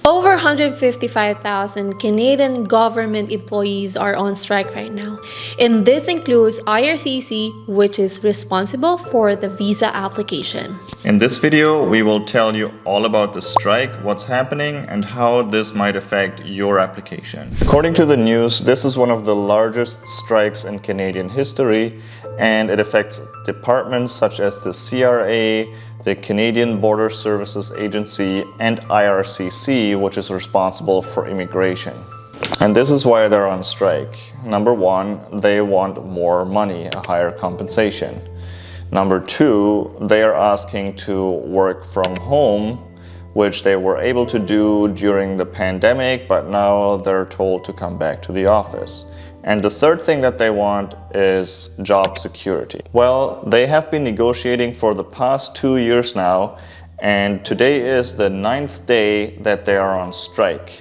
Over 155,000 Canadian government employees are on strike right now, and this includes IRCC, which is responsible for the visa application. In this video, we will tell you all about the strike, what's happening, and how this might affect your application. According to the news, this is one of the largest strikes in Canadian history, and it affects departments such as the CRA, the Canadian Border Services Agency, and IRCC, which is responsible for immigration. And this is why they're on strike. Number one, they want more money, a higher compensation. Number two, they are asking to work from home, which they were able to do during the pandemic, but now they're told to come back to the office. And the third thing that they want is job security. Well, they have been negotiating for the past 2 years now, and today is the 9th day that they are on strike.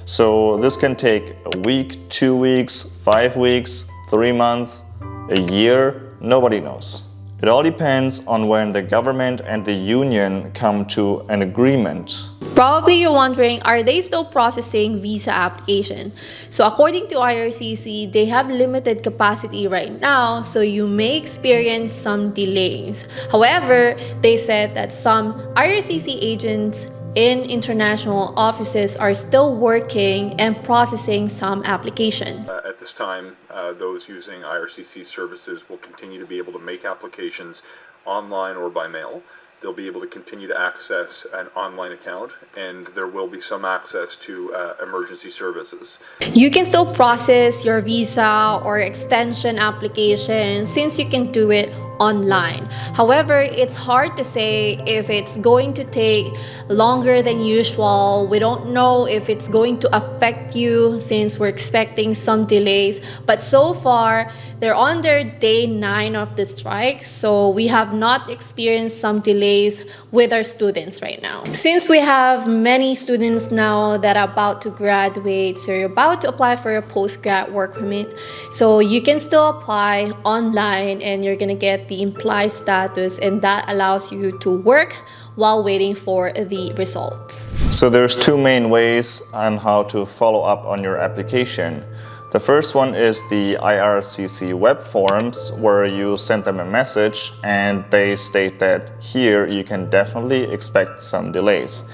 So this can take a week, 2 weeks, 5 weeks, 3 months, a year, nobody knows. It all depends on when the government and the union come to an agreement. Probably you're wondering, are they still processing visa application? So according to IRCC, they have limited capacity right now, so you may experience some delays. However, they said that some IRCC agents in international offices are still working and processing some applications. At this time, those using IRCC services will continue to be able to make applications online or by mail. They'll be able to continue to access an online account, and there will be some access to emergency services. You can still process your visa or extension application since you can do it online. However, it's hard to say if it's going to take longer than usual. We don't know if it's going to affect you since we're expecting some delays. But so far, they're on their day 9 of the strike, so we have not experienced some delays with our students right now. Since we have many students now that are about to graduate, so you're about to apply for a postgrad work permit, so you can still apply online and you're gonna get the implied status, and that allows you to work while waiting for the results. So there's two main ways on how to follow up on your application. The first one is the IRCC web forums, where you send them a message and they state that here you can definitely expect some delays.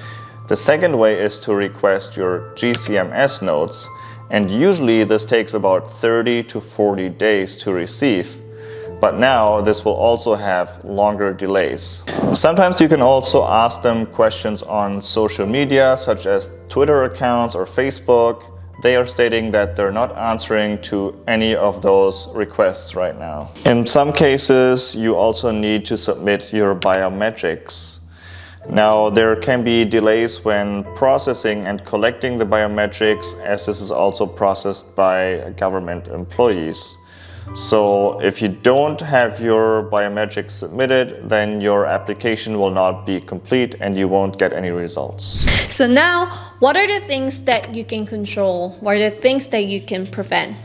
The second way is to request your GCMS notes, and usually this takes about 30 to 40 days to receive. But now this will also have longer delays. Sometimes you can also ask them questions on social media, such as Twitter accounts or Facebook. They are stating that they're not answering to any of those requests right now. In some cases, you also need to submit your biometrics. Now, there can be delays when processing and collecting the biometrics, as this is also processed by government employees. So if you don't have your biometrics submitted, then your application will not be complete and you won't get any results. So now, what are the things that you can control? What are the things that you can prevent?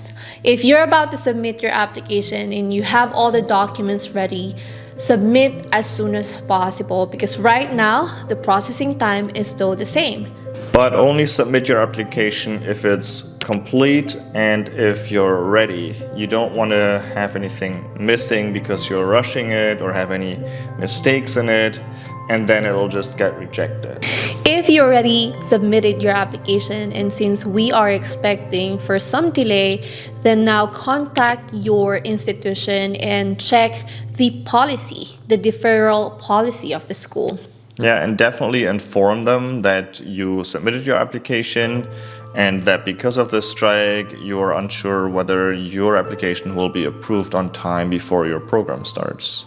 If you're about to submit your application and you have all the documents ready, submit as soon as possible, because right now the processing time is still the same. But only submit your application if it's complete and if you're ready. You don't want to have anything missing because you're rushing it or have any mistakes in it, and then it'll just get rejected. If you already submitted your application, and since we are expecting for some delay, then now contact your institution and check the policy, the deferral policy of the school. Yeah, and definitely inform them that you submitted your application and that because of the strike, you are unsure whether your application will be approved on time before your program starts.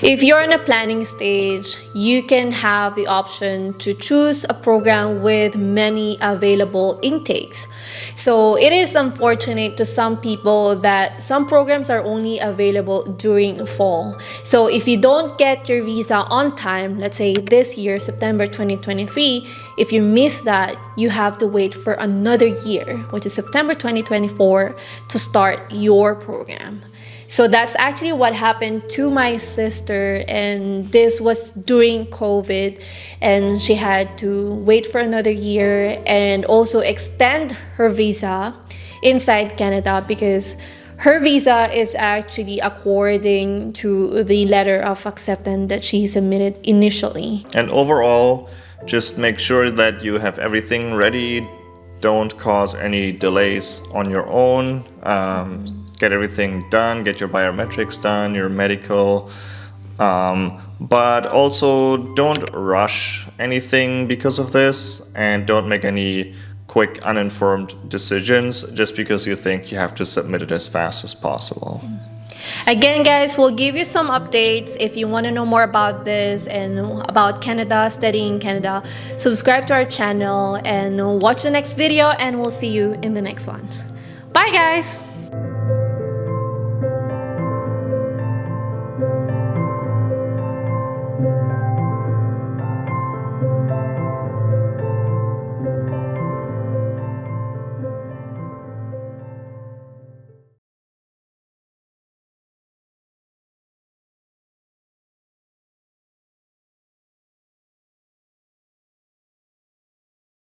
If you're in a planning stage, you can have the option to choose a program with many available intakes. So it is unfortunate to some people that some programs are only available during fall. So if you don't get your visa on time, let's say this year, September 2023, if you miss that, you have to wait for another year, which is September 2024, to start your program. So that's actually what happened to my sister, and this was during COVID, and she had to wait for another year and also extend her visa inside Canada because her visa is actually according to the letter of acceptance that she submitted initially. And overall, just make sure that you have everything ready. Don't cause any delays on your own. Get everything done, get your biometrics done, your medical. But also don't rush anything because of this, and don't make any quick uninformed decisions just because you think you have to submit it as fast as possible. Again, guys, we'll give you some updates. If you want to know more about this and about Canada, studying Canada, subscribe to our channel and watch the next video, and we'll see you in the next one. Bye, guys!